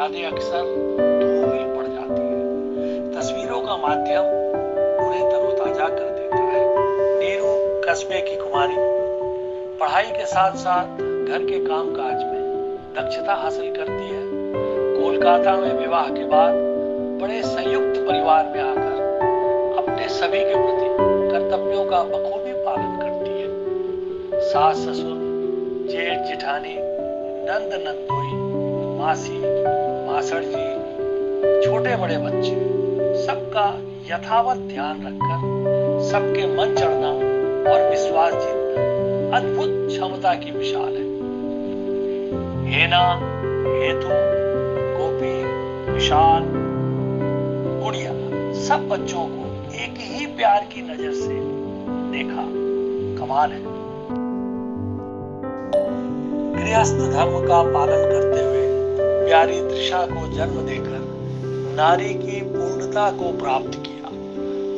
यादें अक्सर धूमिल पड़ जाती है। तस्वीरों का माध्यम उन्हें तरोताजा कर देता है। नीरू कस्बे की कुमारी, पढ़ाई के साथ साथ घर के कामकाज में दक्षता हासिल करती है। कोलकाता में विवाह के बाद बड़े संयुक्त परिवार में आकर अपने सभी के प्रति कर्तव्यों का बखूबी पालन करती है। सास ससुर, जेठ जेठानी, नंद नंदोई, मासी, मासड़ जी, छोटे बड़े बच्चे, सबका यथावत ध्यान रखकर सबके मन चढ़ना और विश्वास जीतना अद्भुत क्षमता की मिसाल है। हेना, हेतु, गोपी, विशाल, गुड़िया, सब बच्चों को एक ही प्यार की नजर से देखा। कमाल है। गृहस्थ धर्म का पालन करते हुए प्यारी त्रिशा को जन्म देकर नारी की पूर्णता को प्राप्त किया।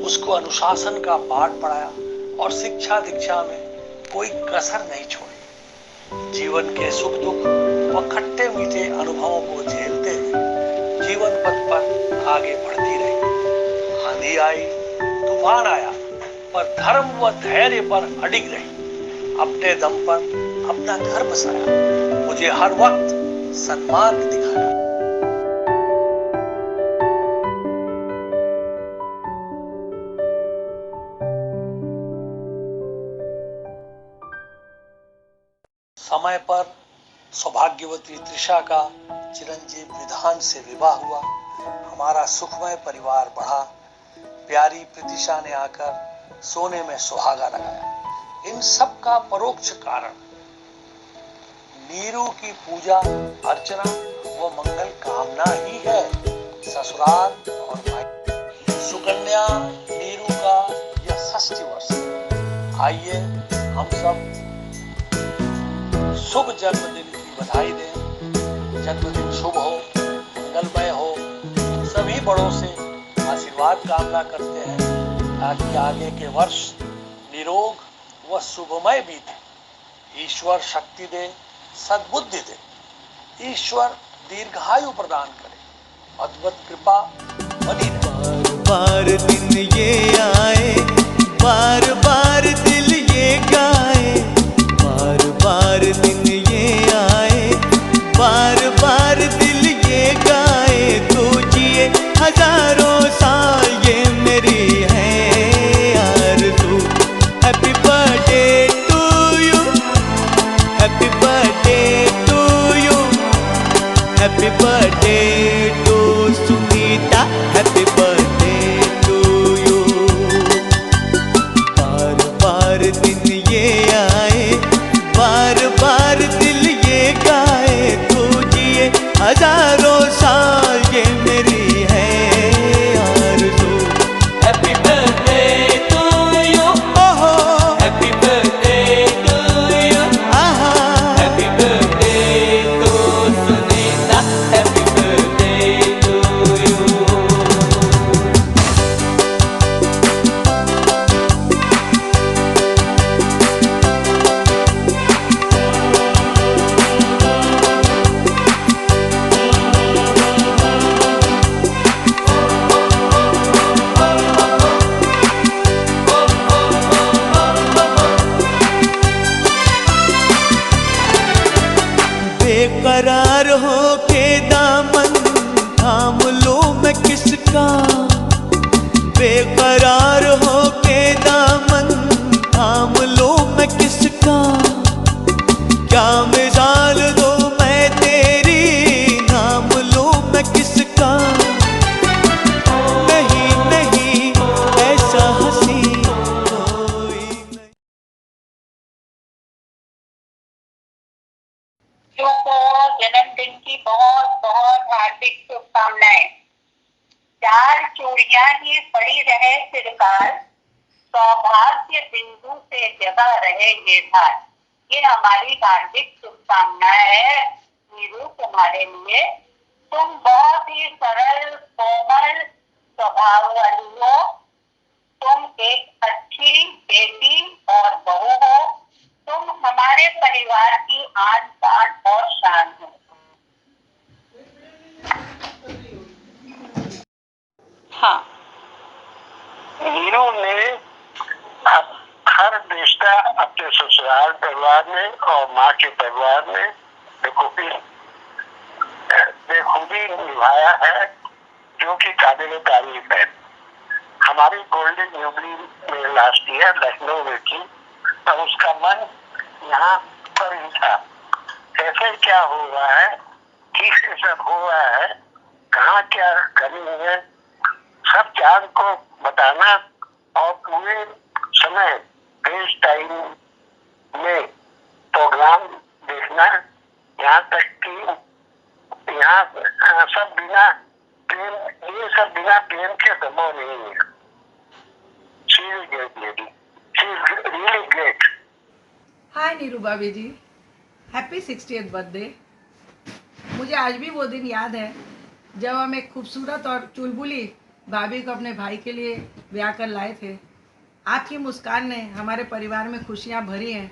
उसको अनुशासन का पाठ पढ़ाया और शिक्षा दीक्षा में कोई कसर नहीं छोड़ी। जीवन के सुख दुख व खट्टे मीठे अनुभवों को झेलते हुए जीवन पथ पर आगे बढ़ती रही। आंधी आई, तूफान आया, पर धर्म व धैर्य पर अडिग रही। अपने दम पर अपना घर बसाया, मुझे हर वक्त सन्मार्ग दिखाया। समय पर सौभाग्यवती त्रिशा का चिरंजीव विधान से विवाह हुआ। हमारा सुखमय परिवार बढ़ा। प्यारी प्रीतिशा ने आकर सोने में सुहागा लगाया। इन सब का परोक्ष कारण नीरू की पूजा अर्चना व मंगल कामना ही है। ससुराल और मायके। सुकन्या नीरू का यह षष्ठी वर्ष है। आइए हम सब शुभ जन्मदिन की बधाई दें। जन्मदिन शुभ हो, मंगलमय हो। सभी बड़ों से आशीर्वाद कामना करते हैं ताकि आगे के वर्ष निरोग व शुभमय बीते। ईश्वर शक्ति दे, सद्बुद्धि दे। ईश्वर दीर्घायु प्रदान करे। भगवत कृपा बनी रहे। बार दिन ये आए, बार बार दिल ये गाए। बार बार दिन ये आए, बार बार दिल ये गाए। तू जिए हजारों साल, ये मेरी है आरज़ू। Happy birthday to you, happy birthday to you, happy birthday to Sunita, happy birthday to you. बार बार दिन ये आए, बार बार दिल ये गाए। तू जिए हजारों साल, ये मेरी है आरज़ू। हैप्पी बर्थडे टू यू, ओहो हैप्पी बर्थडे टू यू, आहा happy birthday to Sunita, happy birthday to you. बेकरार हो के दामन थाम लो मैं किसका। बेकरार हो के दामन थाम लो मैं किसका। क्या मिसाल दो मैं तेरी, नाम लो मैं किसका। नहीं नहीं ऐसा हंसी कोई नहीं। को जन्मदिन की बहुत बहुत हार्दिक शुभकामनाएं। चार चूड़ियां ही पड़ी रहे सिरकार, सौभाग्य बिंदु से जगा रहे ये धार। ये हमारी हार्दिक शुभकामनाएं है नीरू तुम्हारे लिए। तुम बहुत ही सरल कोमल स्वभाव वाली हो। तुम एक अच्छी बेटी और बहू हो। तुम हमारे परिवार की आन बान और शान हो। नीरू ने हर रिश्ता अपने ससुराल परिवार में और माँ के परिवार में बेखूबी निभाया है, जो कि काबिल तारीफ है। हमारी गोल्डन जुबली में लास्ट ईयर लखनऊ में थी, तो उसका मन यहाँ पर ही था। कैसे क्या हुआ है, ठीक से सब हुआ है, कहाँ क्या कमी है, सब चांद को बताना और पूरे समय फेस टाइम में प्रोग्राम देखना, यहाँ तक कि यहाँ सब बिना प्रेम, ये सब बिना प्रेम के संभव नहीं है। She is a great lady. She is really great. हाय नीरू भाभी जी, हैप्पी 60th बर्थडे। मुझे आज भी वो दिन याद है जब हम एक खूबसूरत और चुलबुली भाभी को अपने भाई के लिए ब्याह कर लाए थे। आपकी मुस्कान ने हमारे परिवार में खुशियाँ भरी हैं।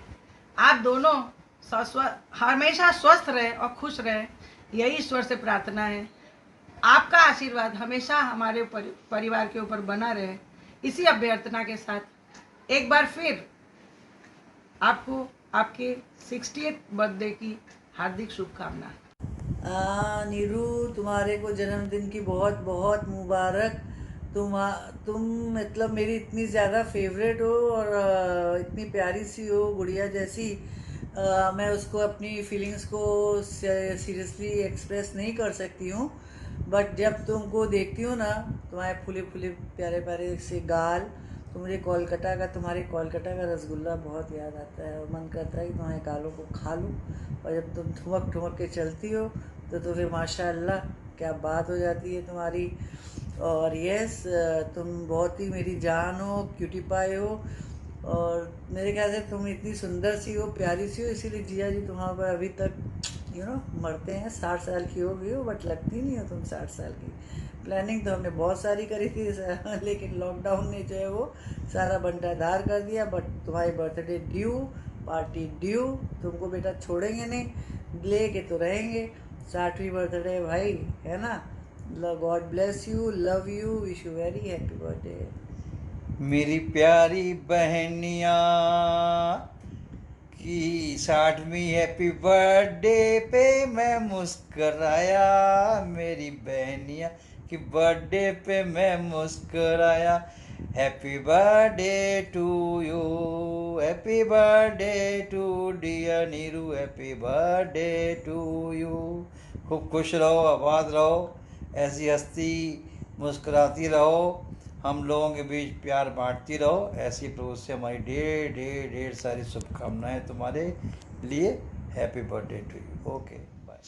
आप दोनों हमेशा स्वस्थ रहे और खुश रहे, यही ईश्वर से प्रार्थना है। आपका आशीर्वाद हमेशा हमारे परिवार के ऊपर बना रहे, इसी अभ्यर्थना के साथ एक बार फिर आपको आपके 60th बर्थडे की हार्दिक शुभकामनाएं। नीरू, तुम्हारे को जन्मदिन की बहुत बहुत मुबारक। तुम मतलब मेरी इतनी ज़्यादा फेवरेट हो और इतनी प्यारी सी हो, गुड़िया जैसी। मैं उसको अपनी फीलिंग्स को सीरियसली एक्सप्रेस नहीं कर सकती हूँ, बट जब तुमको देखती हूँ ना, तुम्हारे फूले फूले प्यारे प्यारे से गाल, तो मुझे तुम्हारे कोलकाता का रसगुल्ला बहुत याद आता है और मन करता है कि तुम्हारे गालों को खा लूँ। और जब तुम ठुमक ठुमक के चलती हो तो फिर माशाअल्लाह क्या बात हो जाती है तुम्हारी। और यस, तुम बहुत ही मेरी जान हो, क्यूटी पाए हो, और मेरे ख्याल से तुम इतनी सुंदर सी हो, प्यारी सी हो, इसीलिए जिया जी तुम्हारे पर अभी तक मरते हैं। 60 साल की हो गई हो, बट लगती नहीं हो तुम 60 साल की। प्लानिंग तो हमने बहुत सारी करी थी लेकिन लॉकडाउन ने जो है वो सारा बंटाधार कर दिया। बट तुम्हारी बर्थडे ड्यू, पार्टी ड्यू, तुमको बेटा छोड़ेंगे नहीं, ले के तो रहेंगे। 60वीं बर्थडे भाई, है ना। God bless you, love you, wish you very happy birthday. मेरी प्यारी बहनिया की 60वीं हैप्पी बर्थडे पे मैं मुस्कराया, मेरी बहनिया की बर्थडे पे मैं मुस्कराया। Happy birthday to you, happy birthday to dear Neeru, happy birthday to you. खूब खुश रहो, आबाद रहो, ऐसी हंसती मुस्कुराती रहो, हम लोगों के बीच प्यार बांटती रहो। ऐसी प्रभु से हमारी ढेर सारी शुभकामनाएं तुम्हारे लिए। Happy birthday to you. Okay, bye.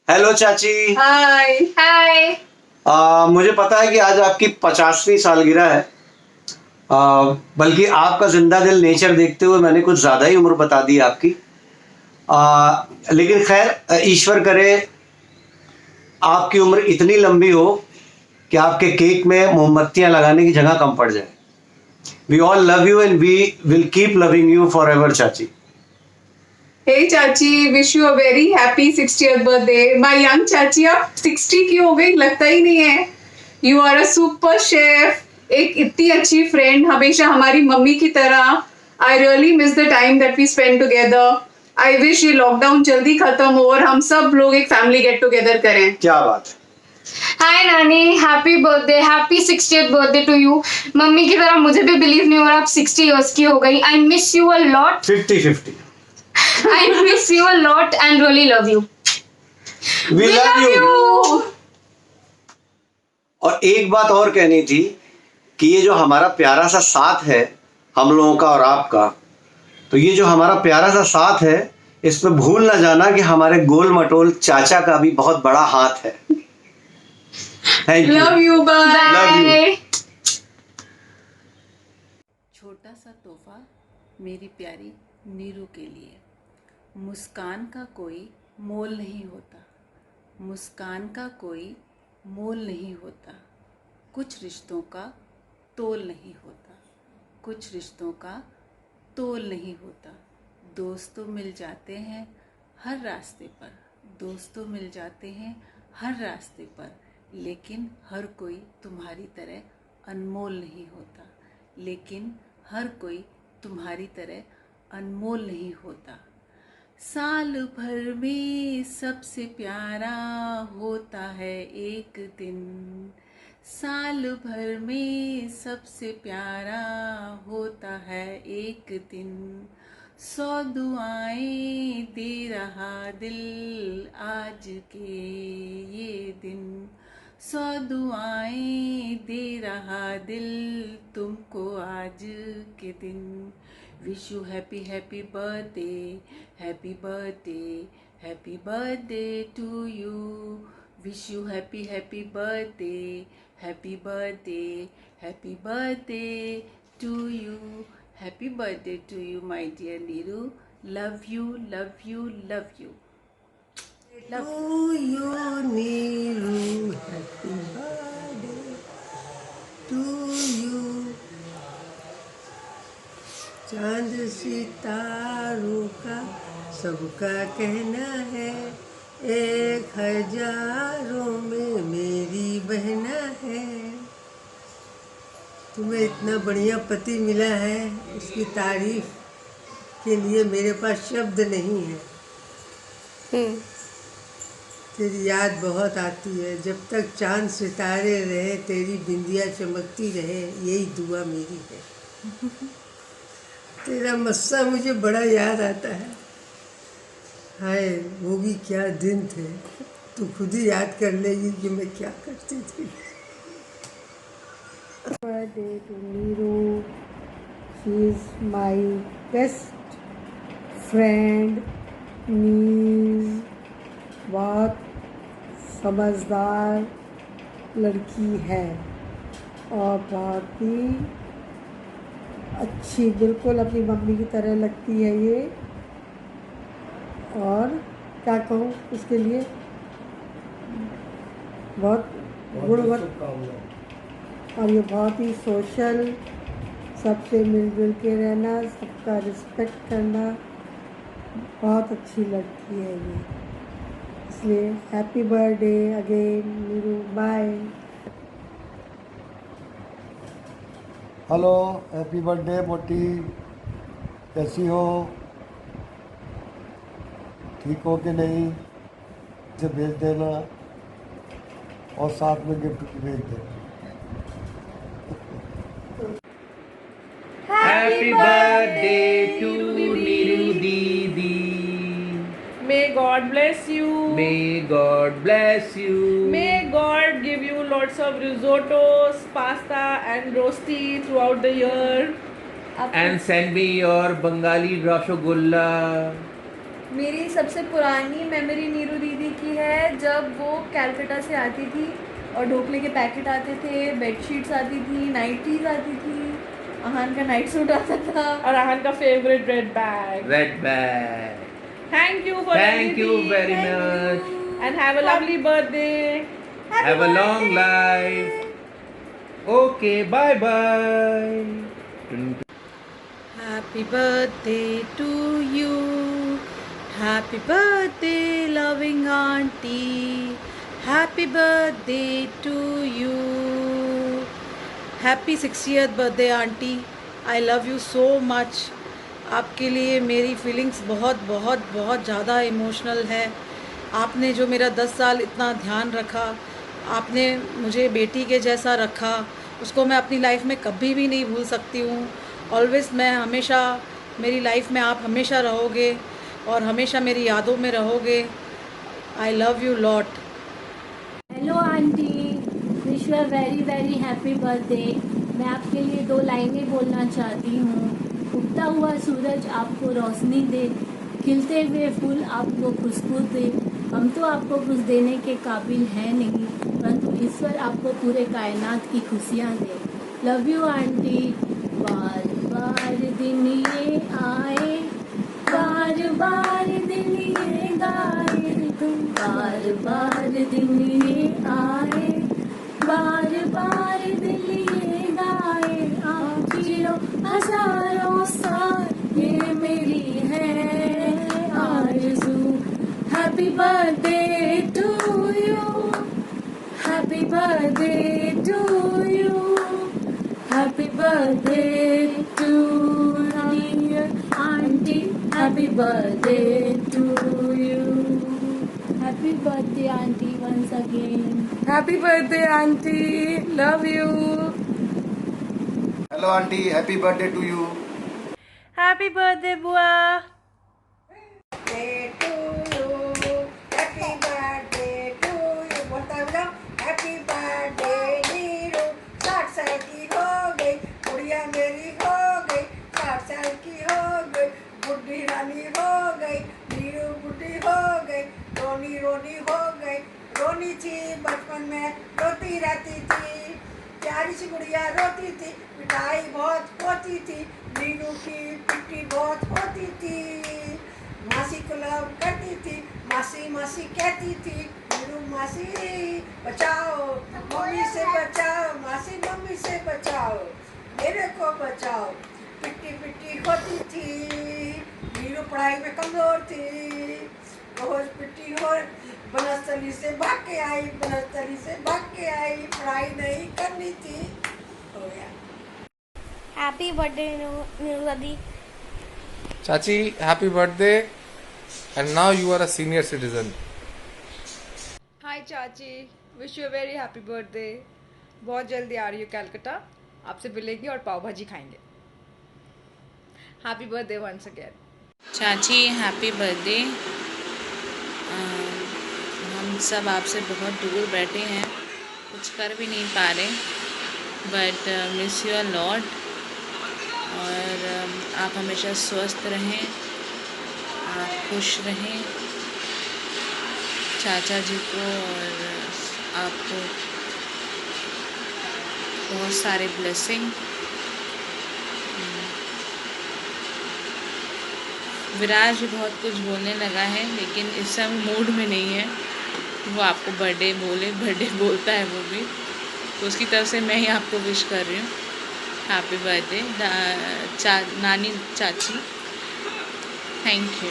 Hello चाची। हाय हाय। मुझे पता है कि आज आपकी 50वीं सालगिरह है, बल्कि आपका जिंदा दिल नेचर देखते हुए मैंने कुछ ज़्यादा ही उम्र बता दी आपकी। लेकिन खैर, ईश्वर करे आपकी उम्र इतनी लंबी हो कि आपके केक में मोमबत्तियां लगाने की जगह कम पड़ जाए। We all love you and we will keep loving you forever चाची। हे चाची, wish you a very happy 60th birthday. My young चाची, आप 60 की हो गई, लगता ही नहीं है। You are a super chef, एक इतनी अच्छी फ्रेंड, हमेशा हमारी मम्मी की तरह। I really miss the time that we spend together. I wish ये लॉकडाउन जल्दी खत्म हो और हम सब लोग एक फैमिली गेट टुगेदर करें। क्या बात है। हाय नानी, happy birthday, happy 60th birthday to you. Mummy की तरह मुझे भी बिलीव नहीं हो रहा आप 60 इयर्स की हो गई। I miss you a lot. 50-50। I miss you a lot and really love you. We love you. और एक बात और कहनी थी कि ये जो हमारा प्यारा सा साथ है हम लोगों का और आपका, तो ये जो हमारा प्यारा सा साथ है, इसमें भूल ना जाना कि हमारे गोल मटोल चाचा का भी बहुत बड़ा हाथ है। Thank you. Love you, bye. Love you. छोटा सा तोहफा मेरी प्यारी नीरू के लिए। मुस्कान का कोई मोल नहीं होता, मुस्कान का कोई मोल नहीं होता, कुछ रिश्तों का तोल नहीं होता, कुछ रिश्तों का तोल नहीं होता। दोस्तों मिल जाते हैं हर रास्ते पर, दोस्तों मिल जाते हैं हर रास्ते पर, लेकिन हर कोई तुम्हारी तरह अनमोल नहीं होता, लेकिन हर कोई तुम्हारी तरह अनमोल नहीं होता। साल भर में सबसे प्यारा होता है एक दिन, साल भर में सबसे प्यारा होता है एक दिन। 100 दुआएं दे रहा दिल आज के ये दिन, 100 दुआएं दे रहा दिल तुमको आज के दिन। Wish you happy happy birthday, happy birthday, happy birthday to you. Wish you happy happy birthday, happy birthday, happy birthday to you. Happy birthday to you my dear Neeru. Love you, love you, love you. To you, Neeru, happy birthday to you। चांद सितारों का सबका कहना है, 1000 में मेरी बहना है। तुम्हें इतना बढ़िया पति मिला है, उसकी तारीफ के लिए मेरे पास शब्द नहीं है। तेरी याद बहुत आती है, जब तक चांद सितारे रहे तेरी बिंदिया चमकती रहे, यही दुआ मेरी है। तेरा मस्सा मुझे बड़ा याद आता है। हाय वो भी क्या दिन थे, तू खुद ही याद कर लेगी कि मैं क्या करती थी। Birthday to Neeru, she is my best friend. नीज बहुत समझदार लड़की है और बहुत ही अच्छी, बिल्कुल अपनी मम्मी की तरह लगती है ये। और क्या कहूँ उसके लिए, बहुत गुणवत्ता, और ये बहुत ही सोशल, सबसे मिलजुल के रहना, सबका रिस्पेक्ट करना, बहुत अच्छी लड़की है ये। इसलिए happy birthday again Neeru, bye. Hello, happy birthday मोटी, कैसी हो? ठीक हो कि नहीं? इसे भेज देना और साथ में गिफ्ट भी भेज देना। हैप्पी बर्थडे टू नीरू दीदी। May God bless you. May God bless you. May God give you lots of risottos, pasta and rosti throughout the year. And send me your Bengali Rasgulla. मेरी सबसे पुरानी memory Neeru दीदी की है, जब वो कैलकाटा से आती थी और ढोकले के पैकेट आते थे, बेडशीट्स आती थी, नाइटीज आती थी, आहान का नाइट सूट आता था और आहान का favourite red bag. Red bag. Thank you for Thank you everything. very much. And have a lovely birthday. Have a long life. Okay, bye bye. Happy birthday to you. Happy birthday, loving auntie. Happy birthday to you. Happy 60th birthday, auntie. I love you so much. आपके लिए मेरी feelings बहुत बहुत बहुत ज़्यादा emotional है। आपने जो मेरा 10 साल इतना ध्यान रखा, आपने मुझे बेटी के जैसा रखा, उसको मैं अपनी लाइफ में कभी भी नहीं भूल सकती हूँ। ऑलवेज़ मैं हमेशा, मेरी लाइफ में आप हमेशा रहोगे और हमेशा मेरी यादों में रहोगे। I love you lot. Hello aunty, wish you a very very happy birthday. मैं आपके लिए 2 लाइनें बोलना चाहती हूँ। उगता हुआ सूरज आपको रोशनी दे, खिलते हुए फूल आपको खुशबू दे। हम तो आपको कुछ देने के काबिल हैं नहीं, परंतु ईश्वर आपको पूरे कायनात की खुशियाँ दे। Love you aunty. बार बार दिन ये आए, बार बार दिन ये गाए, बार बार दिन ये आए, बार बार दिन ये गाए। आप जियो हजारों साल, ये मेरी है आरज़ू। Happy birthday to you, happy birthday to you, happy birthday to dear auntie. Happy birthday to you. Happy birthday, auntie, once again. Happy birthday, auntie. Love you. Hello auntie, happy birthday to you. Happy birthday, Bua. birthday to you. Happy birthday to you. बोलता है happy birthday Neeru, 60 साल की हो गई, गुड़िया मेरी हो गई, 60 साल की हो गई, बुढ़ी रानी हो गई, नीरू बुढ़ी हो गई, रोनी रोनी हो गई। रोनी थी बचपन में, रोती रहती थी, प्यारी सी गुड़िया रोती थी, पिटाई बहुत होती थी, नीरू की पिट्टी बहुत होती थी, मासी को लव करती थी, मासी मासी कहती थी, नीरू मासी बचाओ, मम्मी से बचाओ, मासी मम्मी से बचाओ, मेरे को बचाओ। पिट्टी पिट्टी होती थी, नीरू पढ़ाई में कमजोर थी, रोज पिट्टी हो, बनस्थली से भाग के आई, बनस्थली से भाग के आई, पढ़ाई नहीं करनी थी। हो गया। हैप्पी बर्थडे नीरू दादी। Chachi, happy birthday, and now you are a senior citizen. Hi चाची, wish you very happy birthday. बहुत जल्दी आ रही हूँ कलकत्ता, आपसे मिलेंगे और पाव भाजी खाएंगे। Happy birthday once again. चाची हैप्पी बर्थडे। हम सब आपसे बहुत दूर बैठे हैं, कुछ कर भी नहीं पा रहे, but miss you a lot. और आप हमेशा स्वस्थ रहें, आप खुश रहें। चाचा जी को और आपको बहुत सारे ब्लेसिंग। विराज भी बहुत कुछ बोलने लगा है, लेकिन इस समय मूड में नहीं है, वो आपको बर्थडे बोलता है वो भी, तो उसकी तरफ से मैं ही आपको विश कर रही हूँ हैप्पी बर्थडे नानी चाची। Thank you.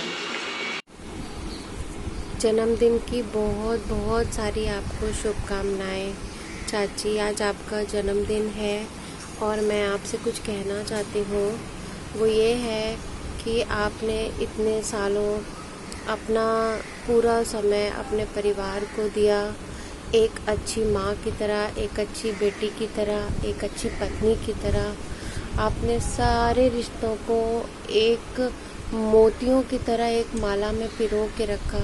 जन्मदिन की बहुत बहुत सारी आपको शुभकामनाएं। चाची, आज आपका जन्मदिन है और मैं आपसे कुछ कहना चाहती हूँ। वो ये है कि आपने इतने सालों अपना पूरा समय अपने परिवार को दिया, एक अच्छी माँ की तरह, एक अच्छी बेटी की तरह, एक अच्छी पत्नी की तरह। आपने सारे रिश्तों को एक मोतियों की तरह एक माला में पिरो के रखा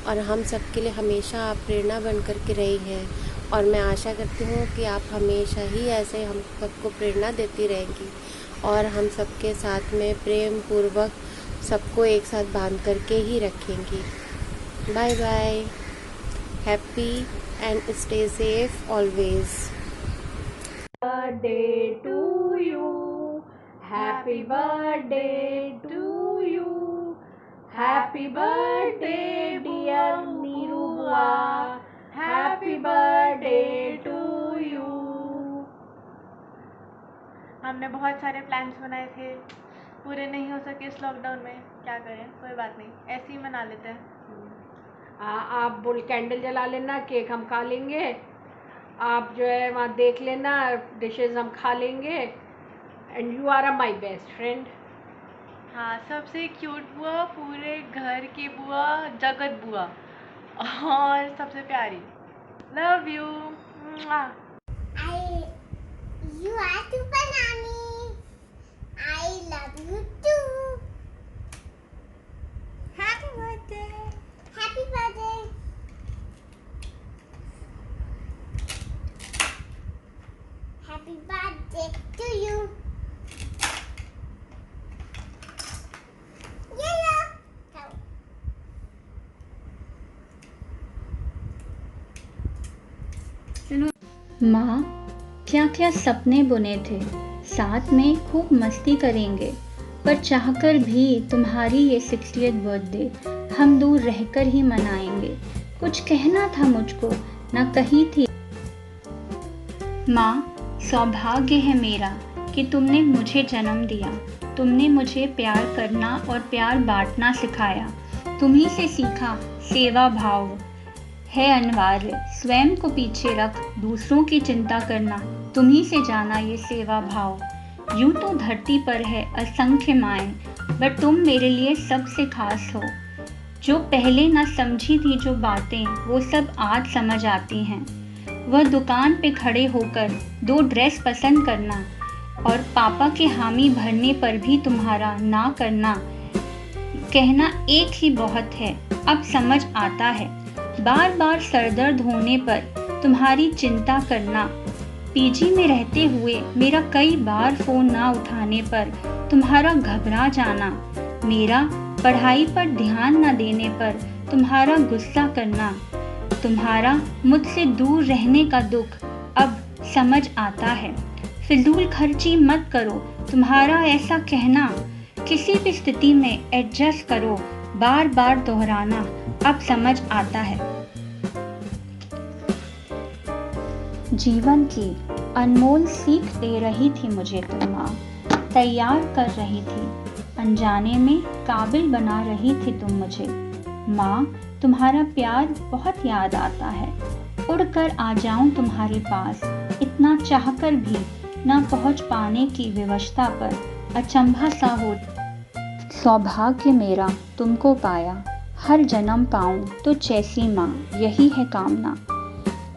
और हम सब के लिए हमेशा आप प्रेरणा बन कर के रही हैं। और मैं आशा करती हूँ कि आप हमेशा ही ऐसे हम सबको प्रेरणा देती रहेंगी और हम सबके साथ में प्रेम पूर्वक सबको एक साथ बांध करके ही रखेंगी। Bye bye. Happy and stay safe always. Birthday to you, happy birthday to you, happy birthday dear Neeru बुआ, हैप्पी बर्थडे टू यू। हमने बहुत सारे प्लान्स बनाए थे, पूरे नहीं हो सके इस लॉकडाउन में, क्या करें, कोई बात नहीं, ऐसे ही मना लेते हैं। आप बोल कैंडल जला लेना, केक हम खा लेंगे, आप जो है वहाँ देख लेना, डिशेस हम खा लेंगे, and you are my best friend. हाँ, सबसे क्यूट बुआ, पूरे घर की बुआ, जगत बुआ, और सबसे प्यारी। Love you. You are super nanny. I love you too. Happy birthday. Happy birthday. Happy birthday to you. Yellow. माँ, क्या क्या सपने बुने थे, साथ में खूब मस्ती करेंगे, पर चाहकर भी तुम्हारी ये 60th बर्थडे हम दूर रहकर ही मनाएंगे। कुछ कहना था मुझको, ना कही थी। माँ, सौभाग्य है मेरा कि तुमने मुझे जन्म दिया, तुमने मुझे प्यार करना और प्यार बांटना सिखाया। तुम्ही से सीखा सेवा भाव है अनिवार्य, स्वयं को पीछे रख दूसरों की चिंता करना, तुम्ही से जाना ये सेवा भाव। यूं तो धरती पर है असंख्य माएँ, बट तुम मेरे लिए सबसे खास हो। जो पहले ना समझी थी जो बातें, वो सब आज समझ आती हैं। वह दुकान पे खड़े होकर 2 ड्रेस पसंद करना और पापा के हामी भरने पर भी तुम्हारा ना करना कहना एक ही बहुत है, अब समझ आता है। बार बार सरदर्द होने पर तुम्हारी चिंता करना, पीजी में रहते हुए मेरा कई बार फ़ोन ना उठाने पर तुम्हारा घबरा जाना, मेरा पढ़ाई पर ध्यान न देने पर तुम्हारा गुस्सा करना, तुम्हारा मुझसे दूर रहने का दुख अब समझ आता है। फिजूल खर्ची मत करो, तुम्हारा ऐसा कहना, किसी भी स्थिति में एडजस्ट करो, बार बार दोहराना अब समझ आता है। जीवन की अनमोल सीख दे रही थी मुझे तुम माँ, तैयार कर रही थी, अनजाने में काबिल बना रही थी तुम मुझे। माँ, तुम्हारा प्यार बहुत याद आता है, उड़कर आ जाऊं तुम्हारे पास, इतना चाहकर भी ना पहुंच पाने की विवशता पर अचंभा सा हो। सौभाग्य मेरा तुमको पाया, हर जन्म पाऊं तो जैसी माँ, यही है कामना।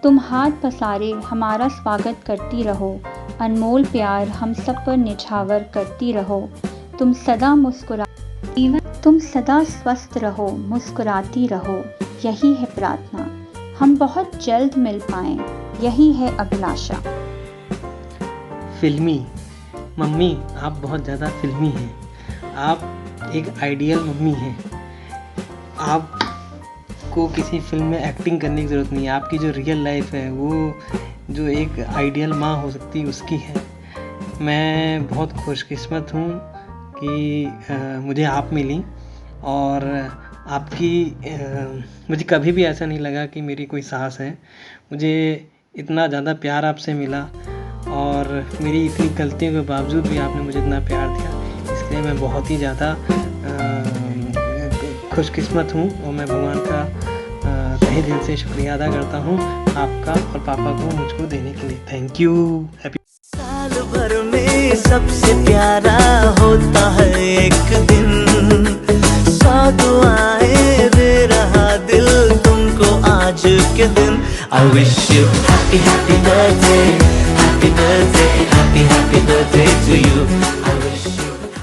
तुम हाथ पसारे हमारा स्वागत करती रहो, अनमोल प्यार हम सब पर निछावर करती रहो। तुम सदा तुम सदा स्वस्थ रहो, मुस्कुराती रहो, यही है प्रार्थना। हम बहुत जल्द मिल पाएं, यही है अभिलाषा। फिल्मी मम्मी, आप बहुत ज़्यादा फिल्मी हैं। आप एक आइडियल मम्मी हैं। आपको किसी फिल्म में एक्टिंग करने की ज़रूरत नहीं है। आपकी जो रियल लाइफ है वो जो एक आइडियल माँ हो सकती है उसकी है। मैं बहुत खुशकिस्मत हूँ कि मुझे आप मिली और आपकी मुझे कभी भी ऐसा नहीं लगा कि मेरी कोई सास है। मुझे इतना ज़्यादा प्यार आपसे मिला और मेरी इतनी गलतियों के बावजूद भी आपने मुझे इतना प्यार दिया, इसलिए मैं बहुत ही ज़्यादा खुशकिस्मत हूँ और मैं भगवान का तहे दिल से शुक्रिया अदा करता हूँ आपका और पापा को मुझको देने के लिए। Thank you. हैप्पी साल भर में सबसे प्यारा होता है एक दिन, 100 दुआएं दे रहा दिल तुमको आज के दिन। I wish you happy happy birthday, happy birthday, happy happy birthday to you.